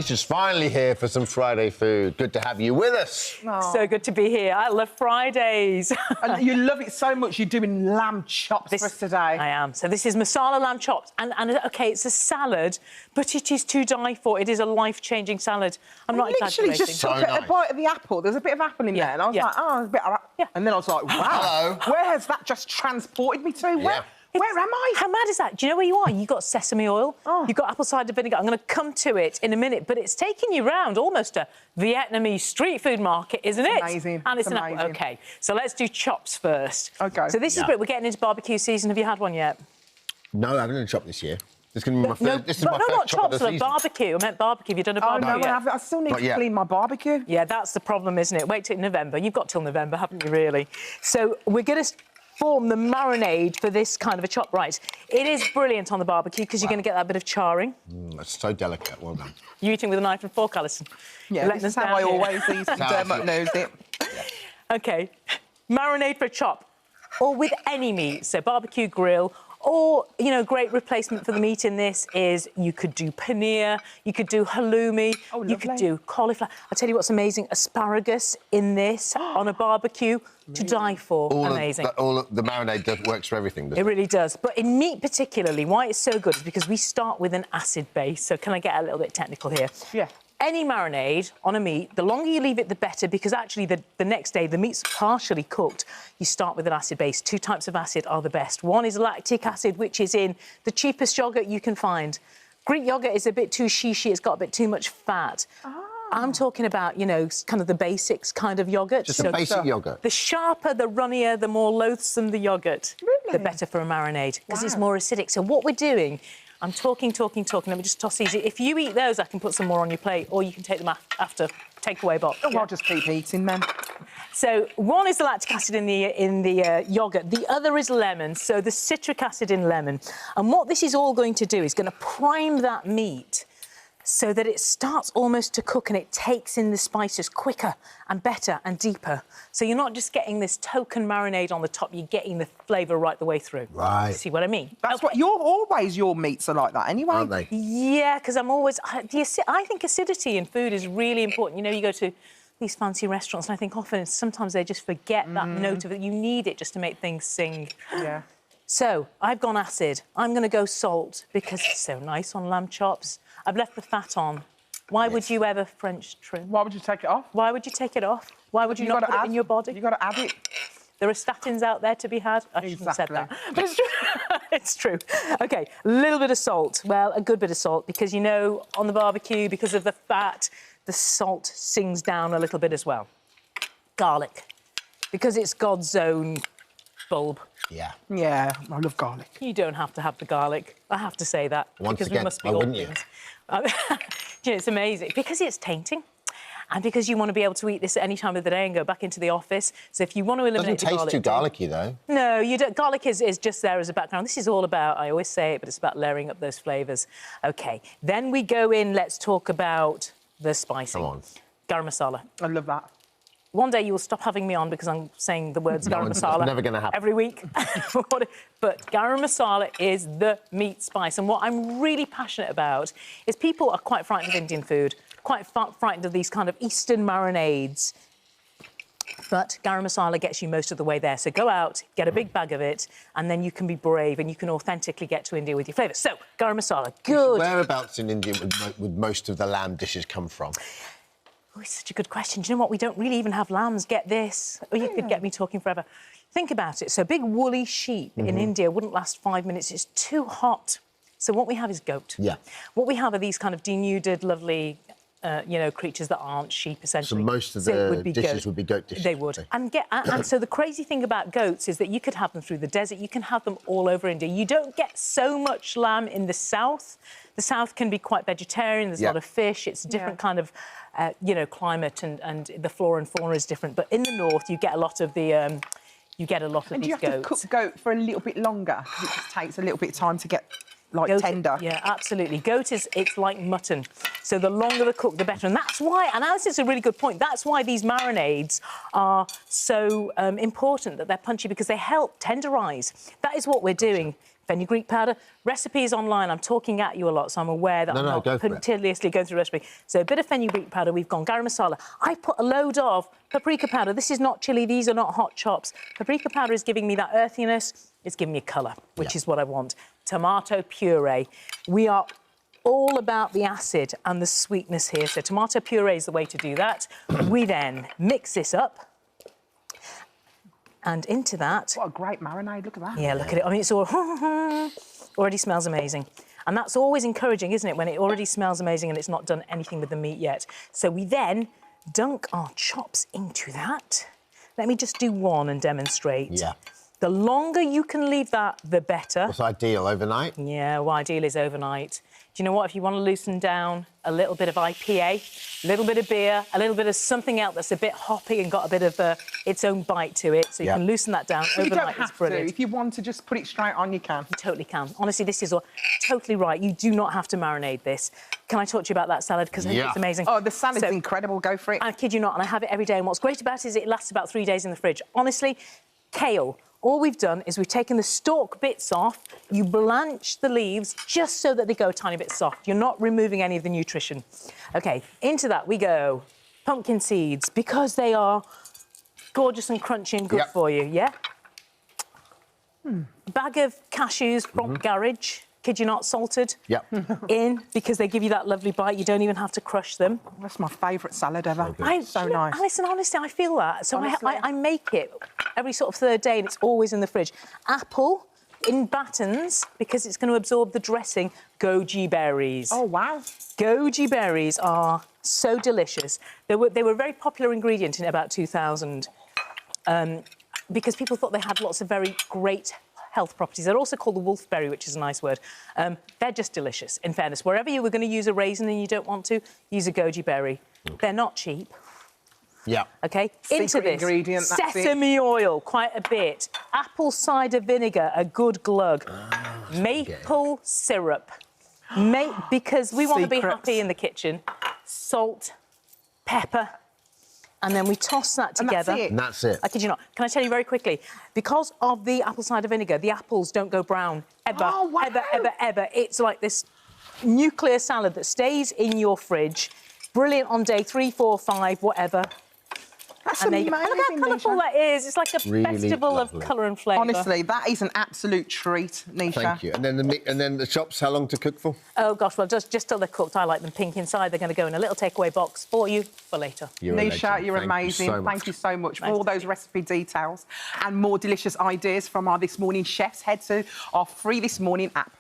Nisha's finally here for some Friday food. Good to have you with us. Oh. So good to be here. I love Fridays. And you love it so much, you're doing lamb chops for us today. I am. So this is masala lamb chops. And OK, it's a salad, but it is to die for. It is a life-changing salad. I'm not literally just took a bite of the apple. There's a bit of apple in there, and I was like, oh, there's a bit of apple. And then I was like, wow, where has that just transported me to? Where am I? How mad is that? Do you know where you are? You've got sesame oil, you've got apple cider vinegar. I'm going to come to it in a minute, but it's taking you round almost a Vietnamese street food market, isn't it? Amazing. And it's amazing. OK, so let's do chops first. OK. So this is great. We're getting into barbecue season. Have you had one yet? No, I haven't had a chop this year. This is going to be my first. This is my first not chop chops, of the season. barbecue. I meant barbecue. Have you done a barbecue yet? No, I still need to clean my barbecue. Yeah, that's the problem, isn't it? Wait till November. You've got till November, haven't you, really? So we're going to form the marinade for this kind of a chop. Right. It is brilliant on the barbecue because you're going to get that bit of charring. That's so delicate. Well done. You eating with a knife and fork, Alison? Yeah, this is how I always eat. Dermot knows it. OK. Marinade for a chop. Or with any meat, so barbecue grill. Or, you know, great replacement for the meat in this is you could do paneer, you could do halloumi, you could do cauliflower. I'll tell you what's amazing, asparagus in this on a barbecue to die for. Amazing. The marinade works for everything, doesn't it? It really does. But in meat particularly, why it's so good is because we start with an acid base. So can I get a little bit technical here? Yeah. Any marinade on a meat, the longer you leave it, the better, because actually the next day the meat's partially cooked. You start with an acid base. Two types of acid are the best. One is lactic acid, which is in the cheapest yoghurt you can find. Greek yoghurt is a bit too shishy. It's got a bit too much fat. I'm talking about, you know, kind of the basics kind of yoghurt. Just a basic yoghurt. The sharper, the runnier, the more loathsome the yoghurt, the better for a marinade, because it's more acidic. So what we're doing... I'm talking. Let me just toss these. If you eat those, I can put some more on your plate, or you can take them after takeaway box. Oh, I'll just keep eating then. So one is the lactic acid in the yoghurt. The other is lemon, so the citric acid in lemon. And what this is all going to do is going to prime that meat so that it starts almost to cook and it takes in the spices quicker and better and deeper. So you're not just getting this token marinade on the top, you're getting the flavour right the way through. Right. See what I mean? That's what your meats are like that anyway. Aren't they? Yeah, because I think acidity in food is really important. You know, you go to these fancy restaurants and I think sometimes they just forget that note of it. You need it just to make things sing. Yeah. So I've gone acid. I'm going to go salt because it's so nice on lamb chops. I've left the fat on. Why would you ever French trim? Why would you take it off? Why would you take it off? Why would you not put it in your body? You've got to add it. There are statins out there to be had. I shouldn't have said that. But it's true. It's true. OK, a little bit of salt. Well, a good bit of salt, because, you know, on the barbecue, because of the fat, the salt sings down a little bit as well. Garlic, because it's God's own bulb. Yeah. Yeah, I love garlic. You don't have to have the garlic. I have to say that. Once again, we must be why all wouldn't you? You know, it's amazing. Because it's tainting. And because you want to be able to eat this at any time of the day and go back into the office. So if you want to eliminate the garlic... Doesn't taste too garlicky, though. No, you don't. Garlic is just there as a background. This is all about, I always say it, but it's about layering up those flavours. OK, then we go in, let's talk about the spicing. Come on. Garam masala. I love that. One day you will stop having me on because I'm saying the words garam masala never going to happen. every week. But garam masala is the meat spice. And what I'm really passionate about is people are quite frightened of Indian food, quite frightened of these kind of Eastern marinades. But garam masala gets you most of the way there. So go out, get a big bag of it, and then you can be brave and you can authentically get to India with your flavours. So, garam masala, good. Whereabouts in India would most of the lamb dishes come from? Oh, it's such a good question. Do you know what? We don't really even have lambs. Get this. Oh, you could get me talking forever. Think about it. So a big woolly sheep in India wouldn't last 5 minutes. It's too hot. So what we have is goat. Yeah. What we have are these kind of denuded, lovely, you know, creatures that aren't sheep, essentially. So most of the dishes would be goat dishes. They would. And so the crazy thing about goats is that you could have them through the desert. You can have them all over India. You don't get so much lamb in the south. The south can be quite vegetarian. There's a lot of fish. It's a different kind of, you know, climate, and the flora and fauna is different. But in the north, you get a lot of the, these goats. Do you have to cook goat for a little bit longer? Because it just takes a little bit of time to get... tender. Yeah, absolutely. Goat it's like mutton. So the longer the cook, the better. And that's why, and Alison's a really good point, that's why these marinades are so important, that they're punchy, because they help tenderise. That is what we're doing. Fenugreek powder. Recipes online. I'm talking at you a lot, so I'm aware that I'm not punctiliously going through a recipe. So a bit of fenugreek powder. We've gone garam masala. I put a load of paprika powder. This is not chilli. These are not hot chops. Paprika powder is giving me that earthiness. It's giving me colour, which is what I want. Tomato puree. We are all about the acid and the sweetness here. So tomato puree is the way to do that. We then mix this up. And into that... What a great marinade, look at that. Yeah, look at it. I mean, it's all... already smells amazing. And that's always encouraging, isn't it, when it already smells amazing and it's not done anything with the meat yet. So we then dunk our chops into that. Let me just do one and demonstrate. Yeah. The longer you can leave that, the better. What's ideal, overnight? Yeah, well, ideal is overnight. Do you know what? If you want to loosen down, a little bit of IPA, a little bit of beer, a little bit of something else that's a bit hoppy and got a bit of its own bite to it, so you can loosen that down. But overnight. you don't have is brilliant. to. If you want to just put it straight on, you can. You totally can. Honestly, this is totally right. You do not have to marinate this. Can I talk to you about that salad? Because I think it's amazing. Oh, the salad's incredible. Go for it. I kid you not, and I have it every day. And what's great about it is it lasts about 3 days in the fridge. Honestly, kale. All we've done is we've taken the stalk bits off, you blanch the leaves just so that they go a tiny bit soft. You're not removing any of the nutrition. OK, into that we go. Pumpkin seeds, because they are gorgeous and crunchy and good for you, yeah? Bag of cashews from Garage. Kid you not, salted. In, because they give you that lovely bite. You don't even have to crush them. That's my favourite salad ever. So nice. nice. Alison, honestly, I feel that. So I make it every sort of third day and it's always in the fridge. Apple in battens, because it's going to absorb the dressing. Goji berries. Oh, wow. Goji berries are so delicious. They were a very popular ingredient in about 2000 because people thought they had lots of very great health properties. They're also called the wolfberry, which is a nice word. They're just delicious, in fairness. Wherever you were going to use a raisin and you don't want to, use a goji berry. They're not cheap. Yeah. OK, into Secret this, ingredient, that's sesame oil, quite a bit. Apple cider vinegar, a good glug. Maple syrup. Because we want to be happy in the kitchen. Salt, pepper, and then we toss that together. And that's it. I kid you not. Can I tell you very quickly? Because of the apple cider vinegar, the apples don't go brown, ever, ever. It's like this nuclear salad that stays in your fridge. Brilliant on day 3, 4, 5, whatever. That's amazing, look how colourful that is. It's like a festival of colour and flavour. Honestly, that is an absolute treat, Nisha. Thank you. And then the chops, how long to cook for? Oh, gosh, well, just till they're cooked. I like them pink inside. They're going to go in a little takeaway box for you for later. Nisha, you're amazing. Thank you so much for all those recipe details and more delicious ideas from our This Morning chefs. Head to our free This Morning app.